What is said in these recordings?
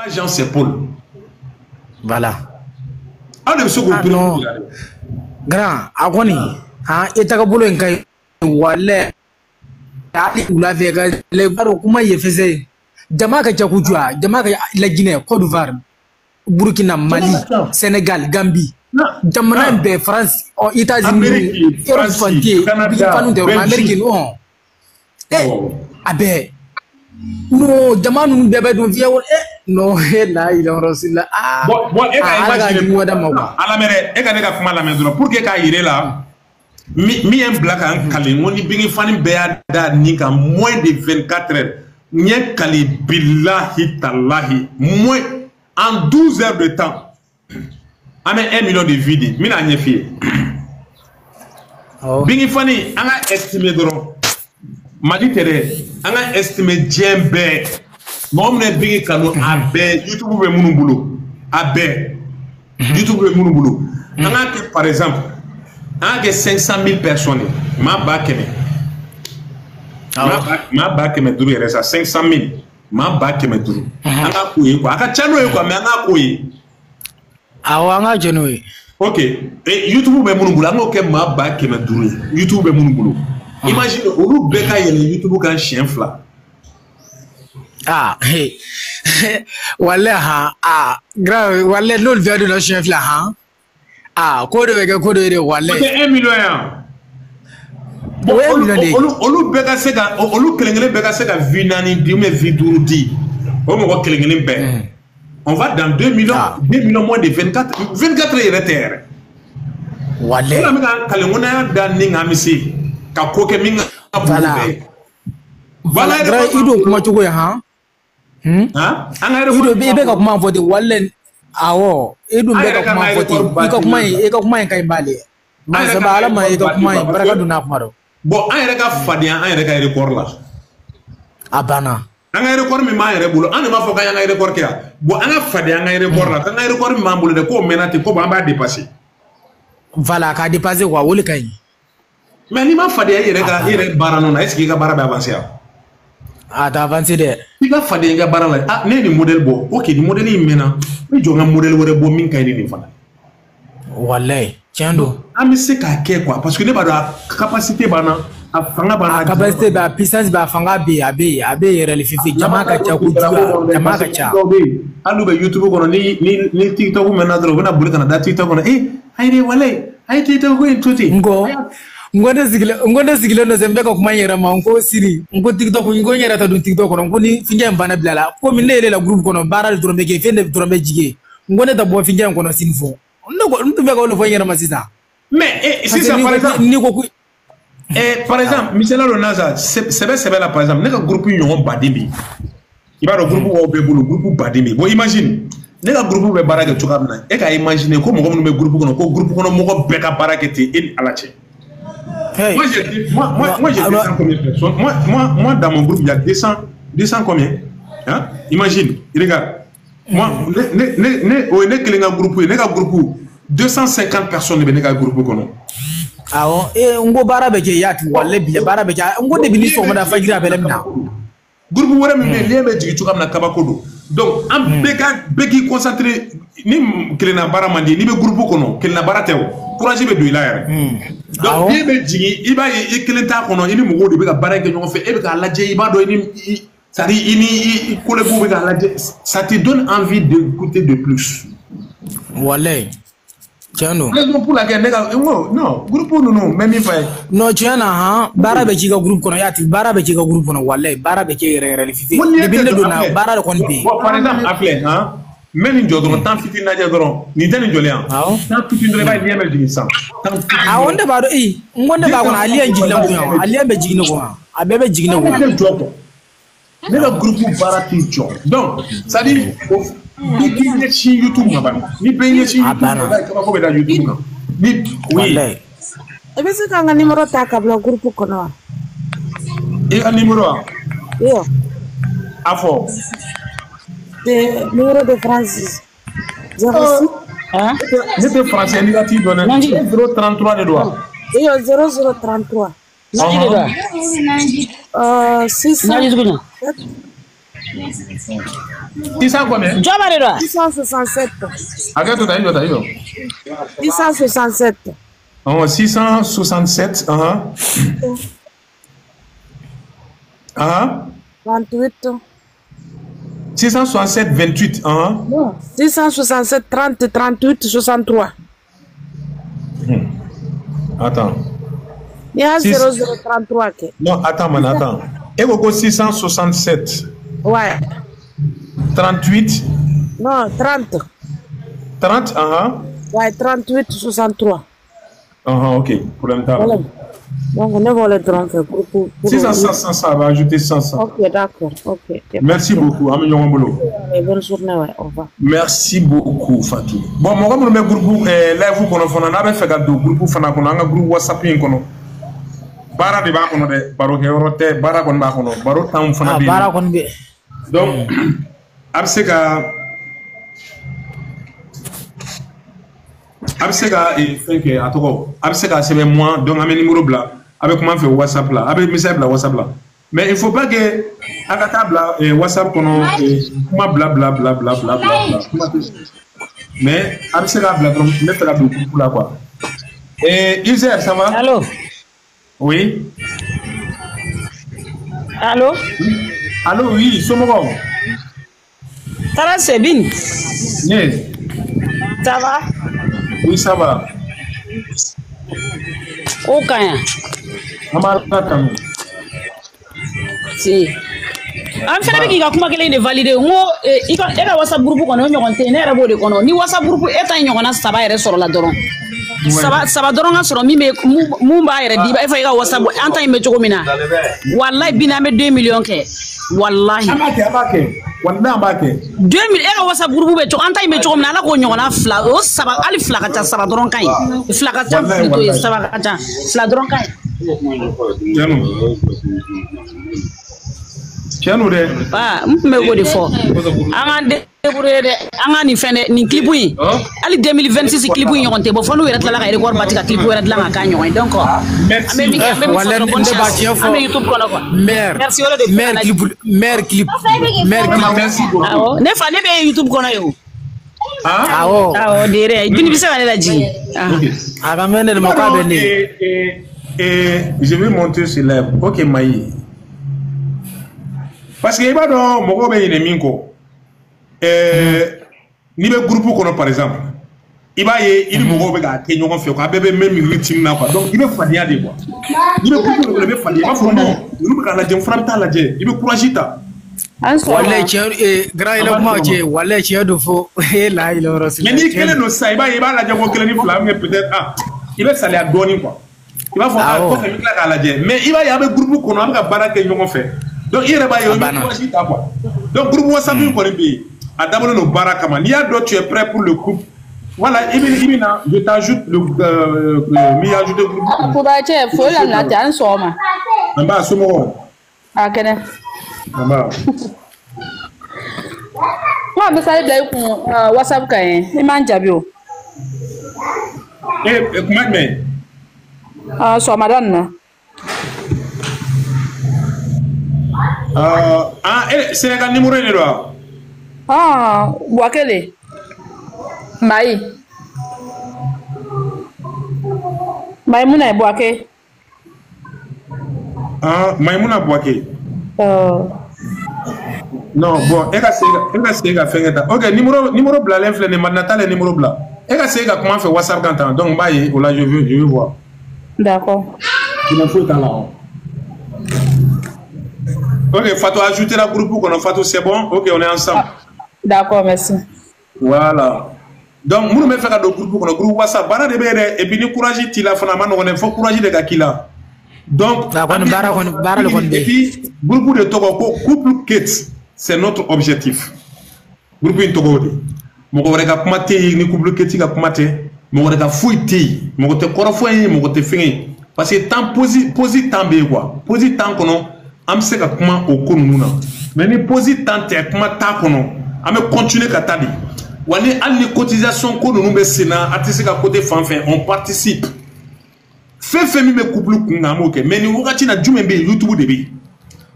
pas Jean Paul. Voilà. Ah, le second non. Grand, agoni. Ah, etakabolo enkai wale. Ali ula vega le baro kuma yefese. Jama ka jakujua, jama ka la Guinée, Côte d'Ivoire, Burkina, Mali, Sénégal, Gambie. Jamana be France, États-Unis, Europe frontier, Amérique, non. Abe. No, jamanu bebe do via no la il rosila. Ah. Bon, e ka imaginer ala mere e ka ne ka fuma la maison pour que ka yire la. Mi en black en kali ngoni bingi fani be da ni ka moins de 24 heures. Nye kali billahi tallahi moins en 12 heures de temps. Ame 1 million de vides. Mina nye fie. Bingi fani anga estimé doro. Madi tere anga estimé djembe. Bon ne bingi kanu abe YouTube be munu bulu. Abe YouTube be munu bulu. Anga que par exemple anga que 500 000 personnes ma ba kene. Ma ba keme duru yɛrɛ sa 500 000 ma ba keme duru an ka ko ye quoi a ka ca n'o ye quoi mais an ka ko ye awɔ an ka jɛ n'o ye ok YouTube bɛ minnu bolo an k'o kɛ ma ba keme duru ye YouTube bɛ minnu bolo imagine olu bɛɛ ka yɛlɛ YouTube kan siɲɛ 2 ah wale ha ah grave wale n'olu bɛɛ donna siɲɛ 2 ha ah ko de bɛ kɛ ko de ye de wale 1 million yan olu bɛɛ ka se ka olu kelen-kelen bɛɛ ka se ka vie 4 di ou bien vie 5 di o mɔgɔ kelen-kelen bɛɛ on va dans 2 millions moins de 24 yɛrɛ tɛ yɛrɛ wale o la min ka kalen ko n'a y'a da ni nka misi ka ko kɛ min ka bon bɛɛ voilà i don kuma cogo ye han an ka i bɛ ka kuma fɔ ten wale awɔ i dun bɛ ka kuma fɔ ten i ka kuma in ka ɲi b'ale masaba ala ma i ka kuma in baraka donna kuma dɔ. Bon, an yɛrɛ ka fadenya an yɛrɛ ka record la. A banna. An ka record min b'an yɛrɛ bolo an de m'a fɔ k'an y'an ka record kɛ yan. Bon, an ka fadenya an ka record la k'an ka record min b'an bolo dɛ k'o mɛnna ten ko an b'a dépasser. Voilà, k'a dépasser quoi o de ka ɲi. Mais n'i ma fadenya i yɛrɛ baara ninnu na est-ce que i ka baara bɛ avancer wa? A t'a avancer dɛ. I ka fadenya i ka baara la ah ne ye nin modèle bɔ ok nin modèle in mɛnna n bɛ jɔ n ka modèle wɛrɛ bɔ min ka ɲi ni nin fana. Walayi. Tiɲɛ don. An bɛ se k'a kɛ quoi parce que ne b'a dɔn a capacité b'an na a fanga b'an na. A capacité b'a puissance b'a fanga bɛ yen a bɛ yen yɛrɛ le fifi jama ka ca kojugu jama ka ca. Hali u bɛ YouTube kɔnɔ ni TikTok mɛnna dɔrɔn u bɛna boli ka na da TikTok kɔnɔ ayi de walayi a ye TikTok ko in to ten. n ko ne sigilen don n bɛ ka kuma n yɛrɛ ma n ko Siri n ko TikTok n ko n yɛrɛ ta don TikTok kɔnɔ n ko ni finjɛ in banna bila la komi ne yɛrɛ la groupe kɔnɔ baara de dɔrɔn bɛ kɛ fɛn de dɔrɔn bɛ jigin n ko ne tɛ bɔ finjɛ in kɔnɔ sini fɔ. N tun bɛ ka o de fɔ n yɛrɛ ma sisan. Mais sisan par exemple misala dɔ n'a sa sɛbɛ la par exemple ne ka groupe ɲɔgɔn baden bɛ i b'a dɔn groupe wɔɔrɔ bɛɛ bolo groupe baden bɛ bon imagine ne ka groupe bɛ baara kɛ cogoya min na e k'a imaginer ko mɔgɔ minnu bɛ groupe kɔnɔ ko groupe kɔnɔ mɔgɔ bɛɛ ka baara kɛ ten e ni Ala cɛ. Moi j'ai 200 combien de personnes moi dans mon groupe il y a 200 combien hein imagine regarde moi ne kelen ka groupe ne ka groupe 250 personnes de bɛ ne ka groupe kɔnɔ. Awɔ n ko baara bɛ kɛ yaati wale bi baara bɛ kɛ n ko depi ni sɔgɔmada fajiri a bɛ ne minɛ. Groupe wɛrɛ min bɛ yen n'i bɛ jigin cogoya min na kabako don donc an bɛɛ k'i concentré ni kelenna baara man di n'i bɛ groupe kɔnɔ kelenna baara tɛ o courage bɛ don i la yɛrɛ. Donc n'i bɛ jigin i b'a ye i kelen t'a kɔnɔ i ni mɔgɔw de bɛ ka baara kɛ ɲɔgɔn fɛ e bɛ k'a lajɛ i b'a dɔn c'est-à-dire i ni collègues bɛ k'a lajɛ ça te donne envie d'écouter de plus. Walayi. Tiɲɛ don. Raison pour laquelle ne ka non groupe ninnu mɛ min fɔ ye. Non tiɲɛ na han baara bɛ k'i ka groupe kɔnɔ yaati baara bɛ k'i ka groupe kɔnɔ walayi baara bɛ kɛ yɛrɛ de fifi. Depuis ne donna baara de kɔni bɛ yen. Par exemple a filɛ han n bɛ nin jɔ dɔrɔn temps fitinin lajɛ dɔrɔn nin tɛ nin jɔlen yan. Awɔ. Temps fitinin dɔrɔn i b'a ye lien bɛ jigin sisan. Awɔ ne b'a dɔn n ko ne b'a kɔnɔ a lien jiginna kun yan a lien bɛ jigin ne kun yan a bɛɛ bɛ jigin ne kun. Ne tɛ jɔ kɔ ne ka groupe baara t'i jɔ donc c'est à dire ni k'i ɲɛsin YouTube ma bani ni bɛɛ ɲɛsin YouTube ma bani kabako bɛ da YouTube kan. Ni oui. I bɛ se k'an ka numéro ta ka bila groupe kɔnɔ wa? I ka numéro wa? Iyo. A fɔ. Numéro de France 06. Ne tɛ français n'i ka t'i dɔn dɛ. 033 de don wa? Iyo 0033. 6. 600 combien? 667. Regarde tout à l'heure. 667. Oh, 667. 28. 667, 28. Non. 667, 30, 38, 63. Attends. Il y a 0033. Non, attends, man, attends. Et vous 667. Ouais. 38. Non, 30. 30, Ouais, 38, 63. Ok. Problème pas. Voilà. Donc, on est volé 30. 600, ça va ajouter 500. Ok, d'accord. Ok. Merci beaucoup. Bonne journée, ouais. Au revoir. Merci beaucoup, Fatou. Bon, moi, je vais groupe live qu'on a fait un groupe groupe WhatsApp. Bara de b'a kɔnɔ dɛ barokɛ yɔrɔ tɛ baara kɔni b'a kɔnɔ baro tan fana bɛ baara kɔni bɛ donc a bɛ se ka fɛn kɛ a tɔgɔ a bɛ se ka sɛbɛn moi donc an bɛ numéro bila a bɛ kuma fɛ WhatsApp la a bɛ message bila WhatsApp la mais il faut pas que a ka taa bila WhatsApp kɔnɔ kuma bla mais a bɛ se k'a bila dɔrɔn ne fɛ ka don groupe la quoi Iser ça va? Allô? Oui. Allô? Allô, oui, Somoro. Ça va, c'est bien? Yes. Ça va? Oui, ça va. Où quand? Amarata. Si. An fana bɛ k'i ka kuma kelen de valider n ko e ka WhatsApp groupe kɔnɔ o ɲɔgɔn tɛ yen ne yɛrɛ b'o de kɔnɔ ni WhatsApp groupe e ta ɲɔgɔnna 3 yɛrɛ sɔrɔla dɔrɔn saba dɔrɔn ka sɔrɔ mun b'a yɛrɛ di i fa i ka WhatsApp an ta in bɛ cogo min na wallahi bi n'an bɛ 2 millions kɛ wallahi an b'a kɛ wallahi an b'a kɛ 2 millions e ka WhatsApp groupe bɛ cogo an ta in bɛ cogo min na ala k'o ɲɔgɔnna 2 o 3 hali 2 ka ca 3 dɔrɔn ka ɲi 2 ka ca plutôt 3 ka ca 2 dɔrɔn ka ɲi Tiens-nous de. Ah, n tun bɛ k'o de fɔ an k'an débrouiller dɛ an ka nin fɛn dɛ nin clip in hali 2026 clip in ɲɔgɔn tɛ bɔ fo n'u yɛrɛ tilala ka record bati ka clip wɛrɛ dilan ka k'a ɲɔgɔn ye donc an bɛ min kɛ an bɛ min fɔ bonne chance an bɛ YouTube kɔnɔ quoi merci o de bɛ maire clip awɔ ne fa ne bɛ YouTube kɔnɔ ye o awɔ awɔ deere bini bɛ se ka ne lajigin a ka mɛn ne ma k'a bɛ ne je vais monter sur l'air ok Maï parce que il b'a dɔn mɔgɔw bɛ ɲinɛ min kɔ n'i bɛ groupe kɔnɔ par exemple i b'a ye i ni mɔgɔw bɛ k'a kɛ ɲɔgɔn fɛ quoi a bɛɛ bɛ même rythme na quoi donc i bɛ fadenya de quoi n'i bɛ groupe kɔnɔ i bɛ fadenya i b'a fɔ non olu bɛ k'a lajɛ n fana bɛ taa lajɛ i bɛ courage ta wallahi cɛ grand yɛlɛ kuma cɛ wallahi cɛ do fɔ la ilaha illallah mais n'i kelen don sisan i b'a ye i b'a lajɛ ko 1 ni 2 mais peut-être i bɛ saliya dɔɔnin quoi i b'a fɔ kɔfɛ i bɛ tila k'a lajɛ mais i b'a ye a bɛ groupe kɔnɔ a bɛ ka baara kɛ ɲɔgɔn fɛ donc il y a quoi donc groupe WhatsApp a d'abord nos barakama n'i y'a dɔn tu es prêt pour le couple voilà je t'ajoute le m'y ajouter groupe pour cɛ foyi la na tɛ an sɔgɔma an b'a somɔgɔw a kɛnɛ an b'a ko a misali bila i kun WhatsApp kan ye i m'an jaabi o kuma jumɛn sɔgɔmada nin na Sénégal numéro in de don wa Buakele Maïmouna Buake Maïmouna Buake non bon e ka se ka fɛn kɛ tan ok numéro bilalen filɛ nin ye maintenant t'ale numéro bila e ka se ka kuma fɛ WhatsApp kan tan donc n b'a ye o la je veux voir d'accord il faut t'en là ok, Fatou, ajoutez la groupe qu'on a Fatou, c'est bon? Ok, on est ensemble. D'accord, merci. Voilà. Donc, nous me faisons le groupe qu'on a groupe WhatsApp. Bara de bere et puis ni courage tu la fana man on est faut courage de gakila. Donc, et puis groupe de Togo couple kids, c'est notre objectif. Groupe in Togo de. Mo ko reka kuma te ni couple kids ka kuma te, mo reka fuiti, mo te korofo yi, mo te fingi. Parce que temps posi temps be quoi. Posi temps kono am se ka kuma o ko nunu na mais ni posi tante kuma ta kono am continuer ka tadi wani al ni cotisation ko nunu be sena atisi ka côté fanfin on participe fait mi me couple kunga mo ke mais ni wakati na jume be YouTube de bi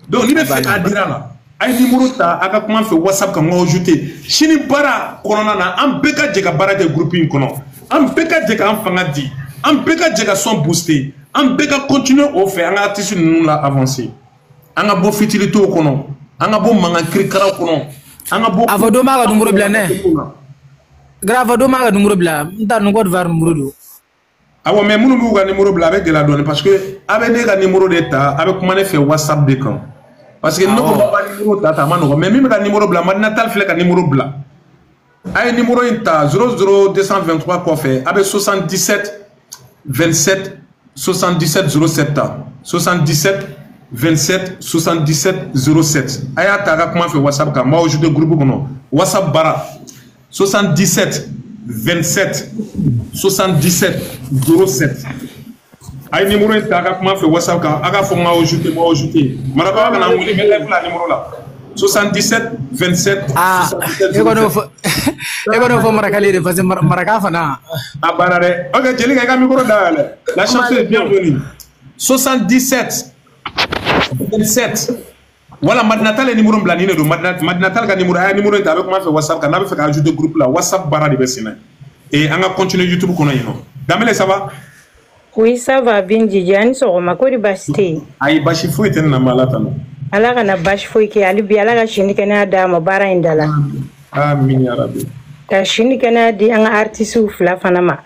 donc ni be fait adira la ay numéro ta aka kuma fe WhatsApp kan ngo ajouter chini bara konona na am beka jega bara de groupe in kono am beka jega am fanga di am beka jega son booster am beka continuer au faire an artiste nous la avancer an ga bo fitilité o kono an ga bo manga krikara kono an ga bo avado maga numéro bla ne grave do maga numéro bla nda no god var numéro do awo mais munu bu ga numéro bla avec de la donne parce que avec des ga numéro d'état avec comment faire WhatsApp de quand parce que nous ko ba numéro data mano mais même ga numéro bla madina tal fle ka numéro bla ay numéro inta 00223 quoi fait avec 77 27 77 07 77 27 77 07 aya ta ga comment faire WhatsApp ka ma ajouter groupe kono WhatsApp bara 77 27 77 07 ay numéro inta comment faire WhatsApp ka aga fo ma ajouter maraka kana nguli mais la numéro là 77 27 77 ego no maraka le parce que maraka fana abarare ok jeli ka micro dale la chance est bienvenue 77 27 voilà madinatal numéro bla ni do madinatal ka numéro ay numéro inta avec comment faire WhatsApp ka na be faire ajouter groupe là WhatsApp bara de besina et on va continuer YouTube kono yino Damele ça va? Oui, ça va bien, Didiane. So, ma kori basti. Aïe, bashi fouille ten na malata no. Ala kana bashi fouille ki ali bi ala ka shindi kana da ma bara indala. Amin ya rabbi. Ta shindi kana di anga artisu fla fanama.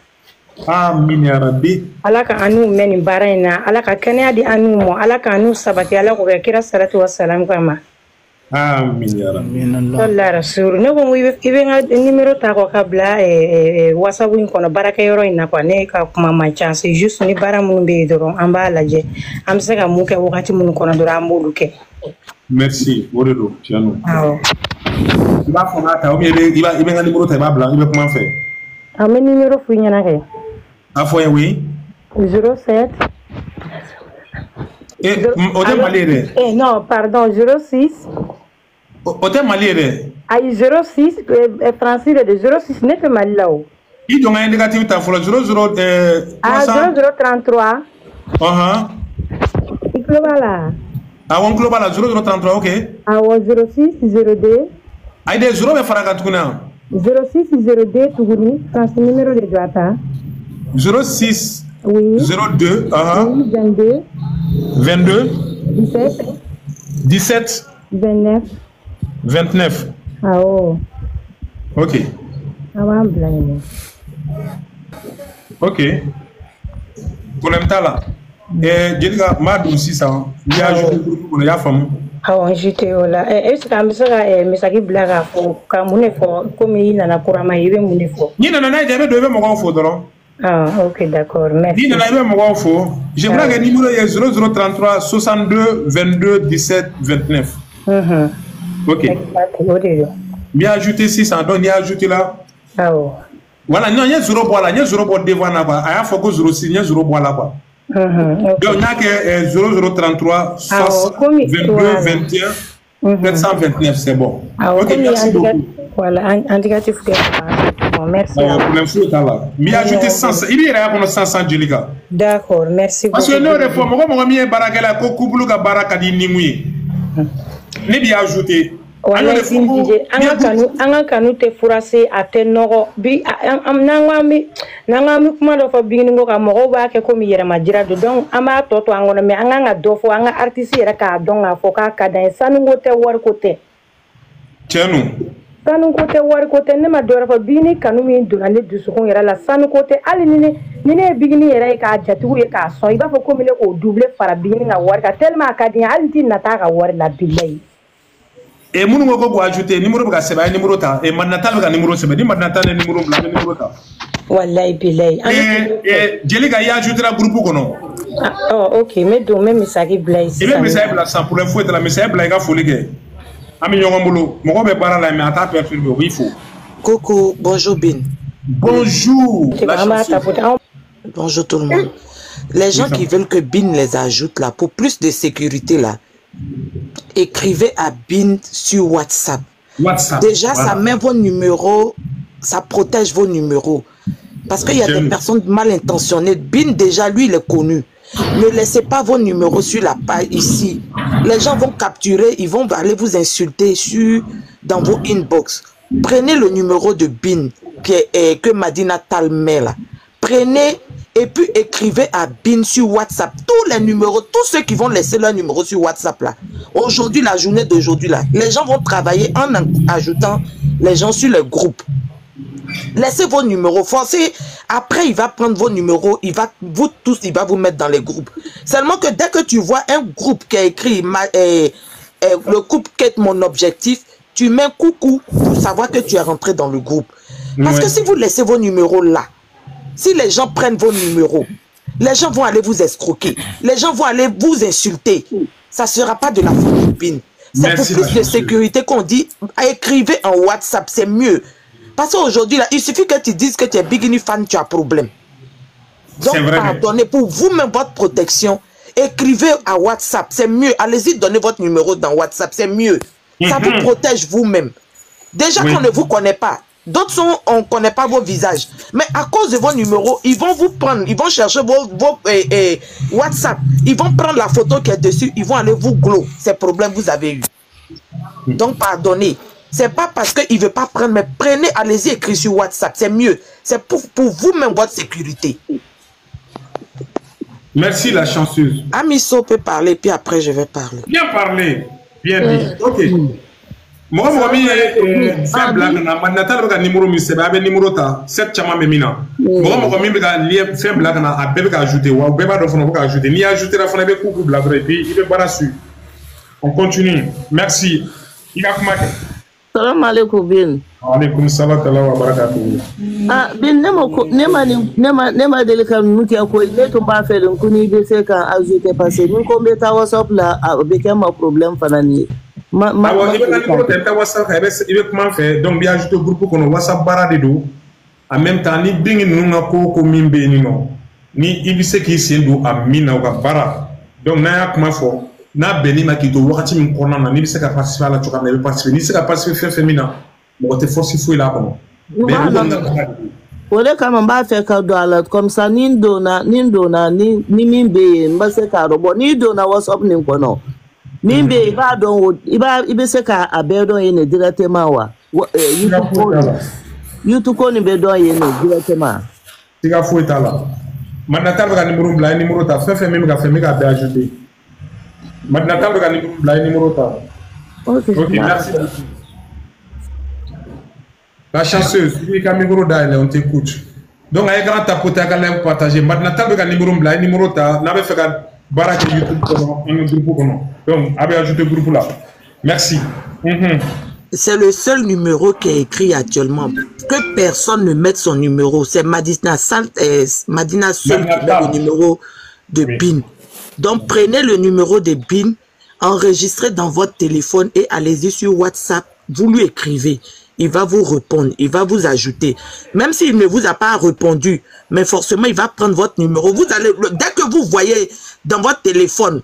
Amin ya rabbi. Ala ka anu meni bara ina, ala ka kana di anu mo, ala ka anu sabati ala ko kira salatu wassalam kama. Amin ya rabbi. Allah rasul. Ne ko ibe nga numéro ta ko kabla WhatsApp in kono baraka yoro ina ko ne ka kuma ma chance juste ni bara mun be doron amba laje am se ka mu ke wakati mun kono dora ambodu ke. Merci, Oredo, tiano. Il va faire un temps, il va nga numéro ta ba blanc, il va comment faire? Am numéro fu nyana ke. A foi oui. 07 Et ote malire. Non, pardon, 06. Ote malire. Ay 06 français de 06 net malao. Il donne un négatif ta fois 00 0033. Global. Ah on global 0033 OK. Ah 06 02. Ay de 0 be faraka tukuna. 06 02 tuguni, France numéro de droite. 06 oui 02 22 22 17 17 29 29. Ah oh. OK. Avant blanc. OK. Pour l'emtala. Jeliga madu 600. Il y a ajouté groupe pour ya femme. Ah on jité ola. Est-ce que amsaka mesaki blaga fo kamune fo comme il na kurama ibe mune fo. Ni na na debe do be mo fo doron. Ah ok d'accord. Merci. Ni na na be mo fo. Je vois que numéro est 0033 62 22 17 29. OK. Bien ajouté 600 donc il y a ajouté là. Ah oh. Voilà, non, il y a 0 bois là, il y a 0 bois devant là quoi. Il faut que 06, il y a 0 bois là quoi. Donc il y a que 0033 22 21 729 c'est bon. OK, merci beaucoup. Voilà, indicatif que bon, merci. Pour l'info là. Mais ajouter 100, il y a 500 Jeliga. D'accord, merci beaucoup. Parce que nous réforme ko mi baraka la ko kubulu ka baraka di nimui. Ne bi ajouter wala DJ anga kanu te furase ate nogo bi am nangami kuma do fa bingini ngo ka mo ba ke ko mi yere majira do donc ama toto angona me anga do fo anga artiste yere ka don nga fo ka ka dan sanu ngo te war ko te tienu sanu ko te war ko te ne ma do fa bini kanu mi do na le dusu ko yere la sanu ko te ali ni ne bigini yere ka jatu ye ka so iba fo ko mi le ko double fara bigini nga war ka tellement ka din ali na ta ka war la billahi. Et mon numéro ajouter numéro ka seba numéro ta et madnatal ka numéro seba di madnatal numéro bla numéro ta wallahi billahi et Jeliga ya ajouter la groupe kono oh OK mais do même message billahi et même message bla 100 pour l'info de la message bla ga folie ke ami nyongombulo moko be bara la mais ata perturber oui faut coucou bonjour Bin bonjour bonjour tout le monde les gens qui veulent que Bin les ajoute là pour plus de sécurité là écrivez à Bin sur WhatsApp. Déjà, voilà. Ça met vos numéros, ça protège vos numéros. Parce qu'il y a des personnes mal intentionnées. Bin, déjà, lui, il est connu. Ne laissez pas vos numéros sur la page ici. Les gens vont capturer, ils vont aller vous insulter dans vos inbox. Prenez le numéro de BIN que Madina Tal met là. Prenez et puis écrivez à BIN sur WhatsApp. Tous les numéros, tous ceux qui vont laisser leur numéro sur WhatsApp là. Aujourd'hui, la journée d'aujourd'hui là, les gens vont travailler en ajoutant les gens sur le groupe. Laissez vos numéros, forcez. Après, il va prendre vos numéros, il va vous mettre dans les groupes. Seulement que dès que tu vois un groupe qui a écrit le groupe quête mon objectif, tu mets coucou pour savoir que tu es rentré dans le groupe. Parce que si vous laissez vos numéros là, si les gens prennent vos numéros, les gens vont aller vous escroquer, les gens vont aller vous insulter. Ça ne sera pas de la faute de BIN. C'est pour plus de sécurité qu'on dit, écrivez en WhatsApp, c'est mieux. Parce qu'aujourd'hui, il suffit que tu dises que tu es Bigini fan, tu as problème. Donc, pardonnez, pour vous-même, votre protection, écrivez à WhatsApp, c'est mieux. Allez-y, donnez votre numéro dans WhatsApp, c'est mieux. Ça vous protège vous-même. Déjà qu'on ne vous connaît pas. D'autres, on ne connaît pas vos visages. Mais à cause de vos numéros, ils vont vous prendre, ils vont chercher vos WhatsApp. Ils vont prendre la photo qui est dessus, ils vont aller vous glow. Ces problèmes que vous avez eu. Donc, pardonnez. C'est pas parce qu'il ne veut pas prendre, mais prenez, allez-y, écrire sur WhatsApp. C'est mieux. C'est pour vous-même votre sécurité. Merci, la chanceuse. Amiso peut parler, puis après, je vais parler. Bien parlé. Bien dit. Ok. Moi, fais blague. Maintenant, tu as numéro, numéro 7 chama memina. Moi, fais blague. A bébé ajouté. Ou bébé ajouté. Ni ajouté la fenêtre avec coucou blague. Et puis, il est pas dessus. On continue. Merci. Il a comment? Salam alaikum bin. Alaikum salam wa barakatuh. Ah bin nema delika nuki akoy ne to ba fe don kuni be se kan ajouter parce que ko be ta WhatsApp la be kema problème fanani. Ma il be ta WhatsApp il be comment faire donc bien ajouter groupe kono WhatsApp bara de do en même temps ni bingi nunga ko mimbe ni no ni ibise ki sendu amina o ka bara donc na ya comment fo na beni makito wakati mkona na ni bisa ka participer à la choka mais participer ni se ka participer femina mo te force fou la bon Ole kama mba fe ka do ala comme ça nindo na ni mimbe mba se ka robo ni do na WhatsApp ni kono mimbe iba don ibe se ka abedo ene directement wa YouTube ko ni be do ene directement tiga fou etala manata ka numéro ta fe même ka be ajouter. Maintenant, tu as le numéro. Ok, merci. La chanceuse, tu as le numéro d'aller, on t'écoute. Donc, il y a un grand tapotage à l'air partager. Maintenant, tu as le numéro, tu as fait un barrage YouTube, un groupe. Donc, tu as ajouté le groupe là. Merci. C'est le seul numéro qui est écrit actuellement. Que personne ne mette son numéro. C'est Madina seul qui met le numéro de BIN. Donc, prenez le numéro de BIN, enregistrez dans votre téléphone et allez-y sur WhatsApp. Vous lui écrivez. Il va vous répondre. Il va vous ajouter. Même s'il ne vous a pas répondu, mais forcément, il va prendre votre numéro. Vous allez, dès que vous voyez dans votre téléphone,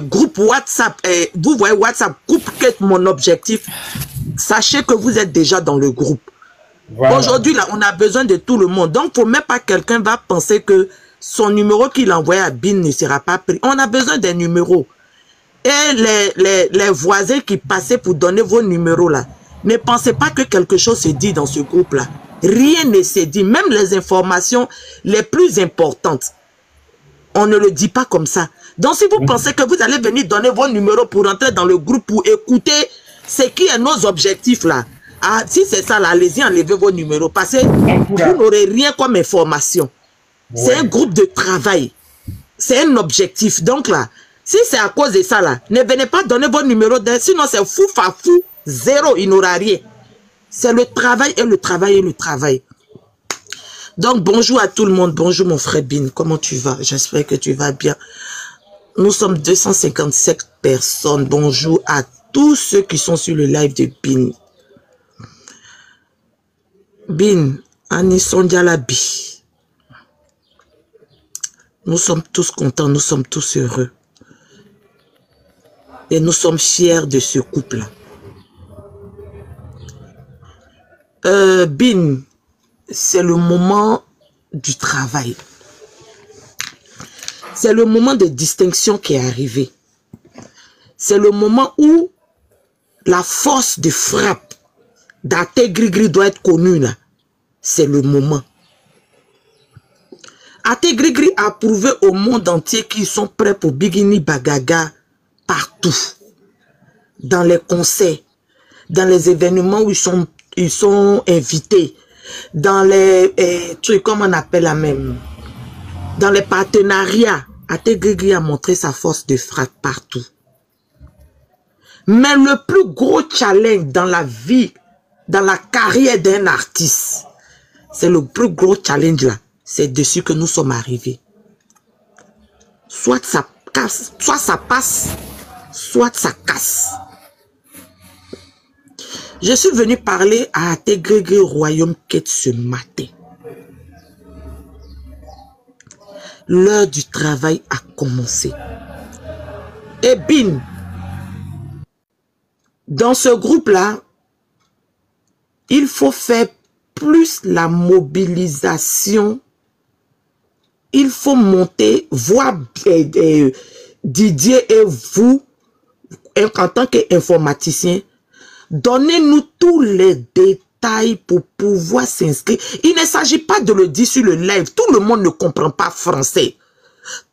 groupe WhatsApp, vous voyez WhatsApp, groupe quête mon objectif, sachez que vous êtes déjà dans le groupe. Voilà. Aujourd'hui, là, on a besoin de tout le monde. Donc, il ne faut même pas que quelqu'un va penser que son numéro qu'il envoie à BIN ne sera pas pris. On a besoin des numéros. Et les voisins qui passaient pour donner vos numéros là, ne pensez pas que quelque chose se dit dans ce groupe là. Rien ne se dit. Même les informations les plus importantes, on ne le dit pas comme ça. Donc si vous pensez que vous allez venir donner vos numéros pour entrer dans le groupe, pour écouter ce qui est nos objectifs là, ah, si c'est ça là, allez-y, enlevez vos numéros. Parce que vous n'aurez rien comme information. C'est un groupe de travail. C'est un objectif. Donc là, si c'est à cause de ça là, ne venez pas donner vos numéros. Sinon c'est fou, fafou, zéro, il n'aura rien. C'est le travail et le travail et le travail. Donc bonjour à tout le monde. Bonjour mon frère Bin. Comment tu vas? J'espère que tu vas bien. Nous sommes 257 personnes. Bonjour à tous ceux qui sont sur le live de Bin. Bin, Anisson Dialabi. Nous sommes tous contents, nous sommes tous heureux. Et nous sommes fiers de ce couple-là. Bin, c'est le moment du travail. C'est le moment de distinction qui est arrivé. C'est le moment où la force de frappe d'Até Grigri doit être connue là. C'est le moment. Até Grigri a prouvé au monde entier qu'ils sont prêts pour Bigini Bagaga partout. Dans les concerts, dans les événements où ils sont invités, dans les trucs, comment on appelle la même, dans les partenariats. Até Grigri a montré sa force de frappe partout. Mais le plus gros challenge dans la vie, dans la carrière d'un artiste, c'est le plus gros challenge là. C'est dessus que nous sommes arrivés. Soit ça casse, soit ça passe, soit ça casse. Je suis venu parler à Até Grigri Royaume Quête ce matin. L'heure du travail a commencé. Et bim! Dans ce groupe-là, il faut faire plus la mobilisation. Il faut monter, voir Didier et vous, en tant qu'informaticien, donnez-nous tous les détails pour pouvoir s'inscrire. Il ne s'agit pas de le dire sur le live. Tout le monde ne comprend pas français.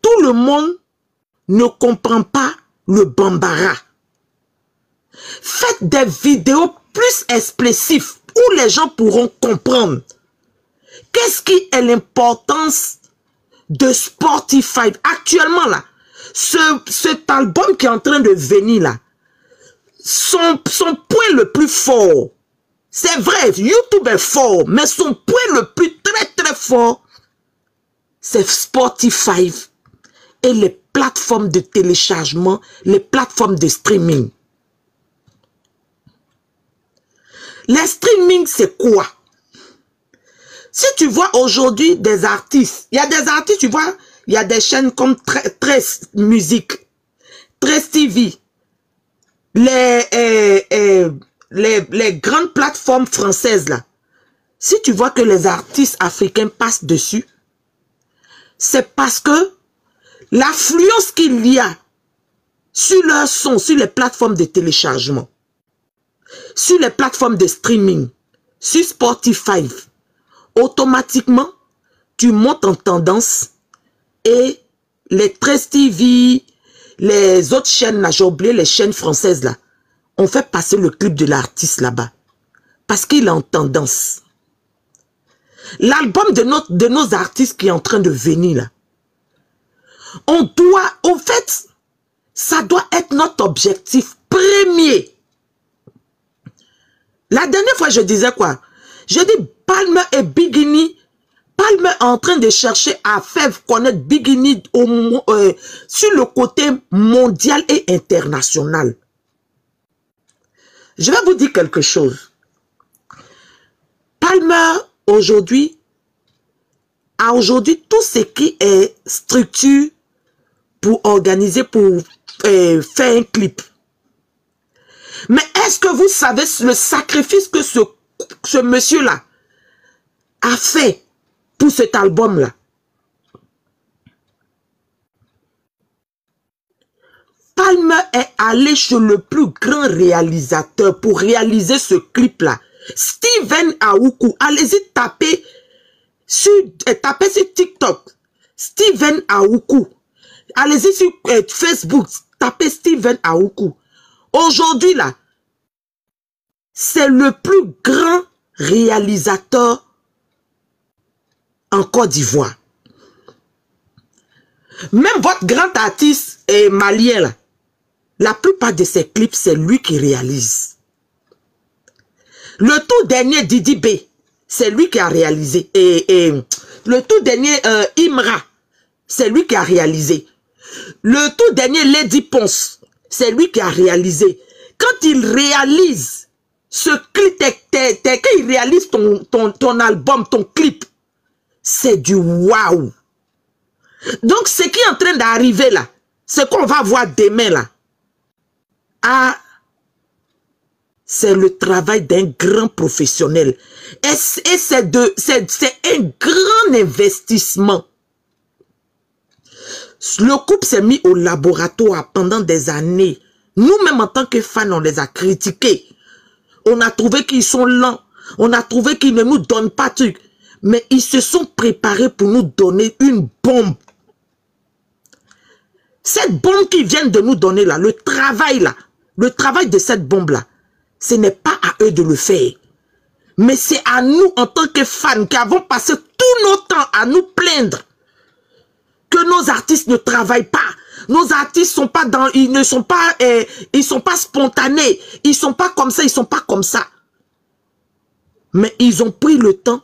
Tout le monde ne comprend pas le bambara. Faites des vidéos plus expressives où les gens pourront comprendre. Qu'est-ce qui est l'importance de Spotify? Actuellement là, cet album qui est en train de venir là, son point le plus fort, c'est vrai, YouTube est fort, mais son point le plus très fort, c'est Spotify et les plateformes de téléchargement, les plateformes de streaming. Les streaming, c'est quoi? Si tu vois aujourd'hui des artistes, il y a des artistes, tu vois, il y a des chaînes comme 13 Musique, 13 TV, les grandes plateformes françaises là. Si tu vois que les artistes africains passent dessus, c'est parce que l'affluence qu'il y a sur leur son, sur les plateformes de téléchargement, sur les plateformes de streaming, sur Spotify, automatiquement, tu montes en tendance et les 13 TV, les autres chaînes, là, j'ai oublié les chaînes françaises là, on fait passer le clip de l'artiste là-bas parce qu'il est en tendance. L'album de nos artistes qui est en train de venir là, on doit, en fait, ça doit être notre objectif premier. La dernière fois, je disais quoi? Je dis Palmer et Bigini. Palmer est en train de chercher à faire connaître Bigini sur le côté mondial et international. Je vais vous dire quelque chose. Palmer, aujourd'hui, a aujourd'hui tout ce qui est structure pour organiser, pour faire un clip. Mais est-ce que vous savez le sacrifice que ce monsieur-là a fait pour cet album-là? Palmer est allé chez le plus grand réalisateur pour réaliser ce clip-là. Steven Aoukou. Allez-y, tapez sur TikTok. Steven Aoukou. Allez-y sur Facebook. Tapez Steven Aoukou. Aujourd'hui, là, c'est le plus grand réalisateur en Côte d'Ivoire. Même votre grand artiste malien, là, la plupart de ses clips, c'est lui qui réalise. Le tout dernier Didi B, c'est lui qui a réalisé. Et le tout dernier Imra, c'est lui qui a réalisé. Le tout dernier Lady Ponce, c'est lui qui a réalisé. Quand il réalise ce clip, quand il réalise ton album, ton clip, c'est du waouh. Donc, ce qui est en train d'arriver là, ce qu'on va voir demain là, c'est le travail d'un grand professionnel. Et c'est un grand investissement. Le couple s'est mis au laboratoire pendant des années. Nous-mêmes, en tant que fans, on les a critiqués. On a trouvé qu'ils sont lents. On a trouvé qu'ils ne nous donnent pas de trucs. Mais ils se sont préparés pour nous donner une bombe. Cette bombe qu'ils viennent de nous donner là, le travail de cette bombe là, ce n'est pas à eux de le faire. Mais c'est à nous en tant que fans qui avons passé tout notre temps à nous plaindre que nos artistes ne travaillent pas. Nos artistes sont pas dans, ils sont pas spontanés, ils sont pas comme ça, ils sont pas comme ça. Mais ils ont pris le temps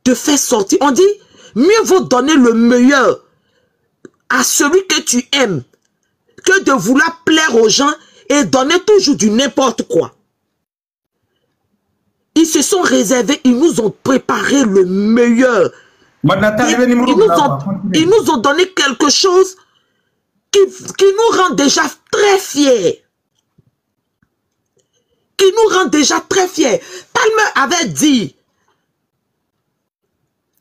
de faire sortir. On dit, mieux vaut donner le meilleur à celui que tu aimes que de vouloir plaire aux gens et donner toujours du n'importe quoi. Ils se sont réservés, ils nous ont préparé le meilleur. Ils nous ont donné quelque chose qui nous rend déjà très fiers. Qui nous rend déjà très fiers. Palmer avait dit,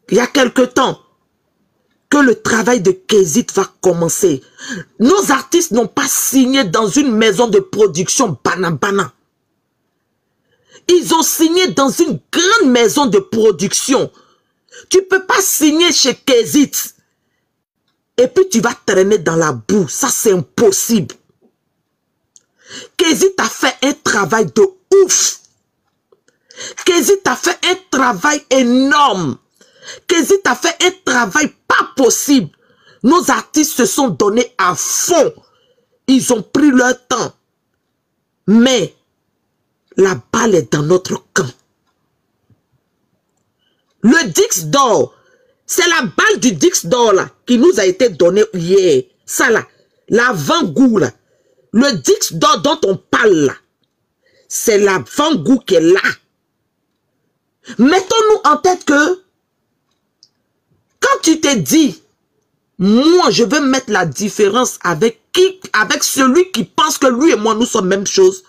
il y a quelque temps, que le travail de Kézit va commencer. Nos artistes n'ont pas signé dans une maison de production banabana. Ils ont signé dans une grande maison de production. Tu ne peux pas signer chez Kézit et puis tu vas traîner dans la boue. Ça, c'est impossible. Kézit a fait un travail de ouf. Kézit a fait un travail énorme. Kézit a fait un travail pas possible. Nos artistes se sont donnés à fond. Ils ont pris leur temps. Mais la balle est dans notre camp. Le Dix d'or, c'est la balle du Dix d'or là qui nous a été donnée hier. Ça là, l'avant-goût là. Le Dix d'or dont on parle là, c'est l'avant-goût qui est là. Mettons-nous en tête que quand tu te dis, moi je veux mettre la différence avec celui qui pense que lui et moi nous sommes même chose,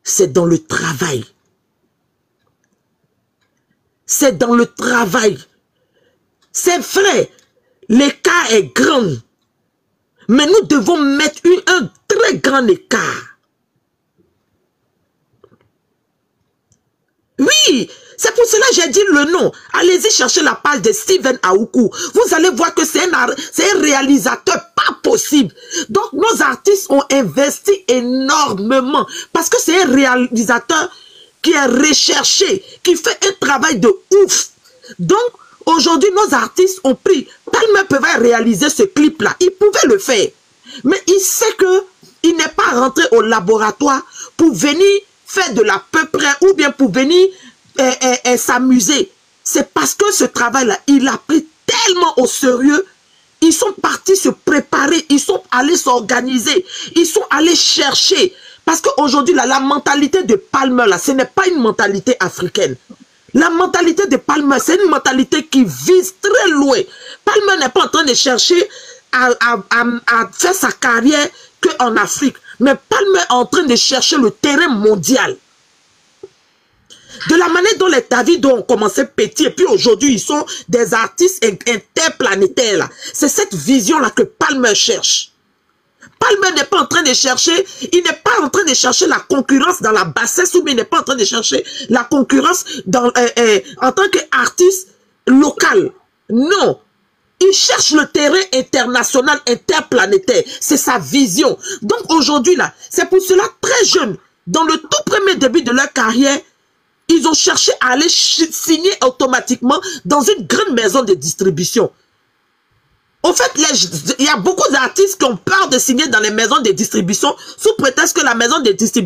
c'est dans le travail. C'est dans le travail. C'est vrai, l'écart est grand. Mais nous devons mettre un très grand écart. Oui, c'est pour cela que j'ai dit le nom. Allez-y chercher la page de Steven Aoukou. Vous allez voir que c'est un réalisateur pas possible. Donc nos artistes ont investi énormément. Parce que c'est un réalisateur qui est recherché, qui fait un travail de ouf. Donc aujourd'hui nos artistes ont pris. Palmer pouvait réaliser ce clip-là. Il pouvait le faire. Mais il sait qu'il n'est pas rentré au laboratoire pour venir faire de la peu près ou bien pour venir s'amuser. C'est parce que ce travail-là, il a pris tellement au sérieux. Ils sont partis se préparer, ils sont allés s'organiser, ils sont allés chercher. Parce qu'aujourd'hui, la mentalité de Palmer, là, ce n'est pas une mentalité africaine. La mentalité de Palmer, c'est une mentalité qui vise très loin. Palmer n'est pas en train de chercher à faire sa carrière qu'en Afrique. Mais Palmer est en train de chercher le terrain mondial. De la manière dont les David ont commencé petit et puis aujourd'hui ils sont des artistes interplanétaires. C'est cette vision-là que Palmer cherche. Palmer n'est pas en train de chercher, il n'est pas en train de chercher la concurrence dans la bassesse ou bien il n'est pas en train de chercher la concurrence en tant qu'artiste local. Non. Il cherche le terrain international, interplanétaire. C'est sa vision. Donc aujourd'hui là, c'est pour cela très jeune, dans le tout premier début de leur carrière, ils ont cherché à aller signer automatiquement dans une grande maison de distribution. Au fait, il y a beaucoup d'artistes qui ont peur de signer dans les maisons de distribution sous prétexte que la maison de distribution